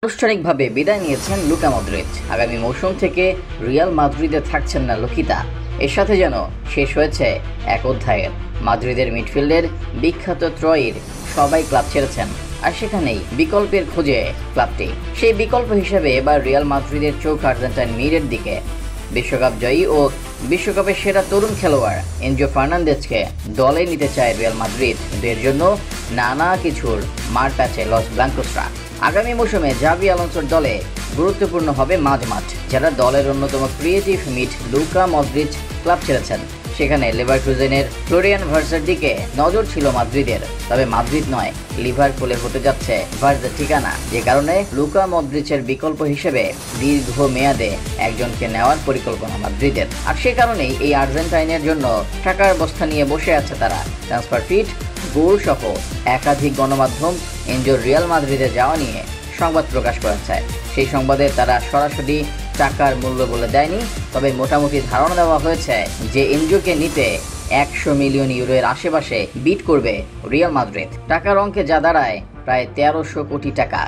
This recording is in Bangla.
আনুষ্ঠানিকভাবে বিদায় নিয়েছেন লুকা মদ্রিচ। আগামী মৌসুম থেকে রিয়াল মাদ্রিদে থাকছেন না লুকিতা। এর সাথে যেন শেষ হয়েছে এক অধ্যায়ের। মাদ্রিদের মিডফিল্ডের বিখ্যাত ত্রয়ীর সবাই ক্লাব ছেড়েছেন, আর সেখানেই বিকল্পের খোঁজে ক্লাবটি। সেই বিকল্প হিসেবে এবার রিয়াল মাদ্রিদের চোখ আর্জেন্টাইন মিরের দিকে। বিশ্বকাপ জয়ী ও বিশ্বকাপের সেরা তরুণ খেলোয়াড় এনজো ফার্নান্দেজকে দলে নিতে চায় রিয়াল মাদ্রিদ, কিন্তু এর জন্য নানা কিছুর মার প্যাচে লস ব্লাঙ্কোসরা। আগামী মৌসুমে জাভি আলোনসোর দলে গুরুত্বপূর্ণ হবে মাঝমাঠ, যারা দলের অন্যতম creative mid Luka Modric club ছেড়েছেন। সেখানে লেভারকুজেনের ফ্লোরিয়ান ভার্সার দিকে নজর ছিল মাদ্রিদের, তবে মাদ্রিদ নয়, লিভারপুলে হতে যাচ্ছে ভার্সার ঠিকানা, যে কারণে লুকা মদ্রিচের বিকল্প হিসেবে দীর্ঘ মেয়াদে একজনকে নেওয়ার পরিকল্পনা মাদ্রিদের। আর সে কারণেই এই আর্জেন্টাইনের জন্য টাকার বস্তা নিয়ে বসে আছে তারা। ট্রান্সফার ফিট, গোল সহ একাধিক গণমাধ্যম এনজোর রিয়াল মাদ্রিদে যাওয়া নিয়ে সংবাদ প্রকাশ করেছে। সেই সংবাদে তারা সরাসরি টাকার মূল্য বলে দেয়নি, তবে মোটামুটি ধারণা দেওয়া হয়েছে যে এনজোকে নিতে 100 মিলিয়ন ইউরোর আশেপাশে বিট করবে রিয়াল মাদ্রিদ। টাকার অঙ্কে যা দাঁড়ায় প্রায় 1300 কোটি টাকা।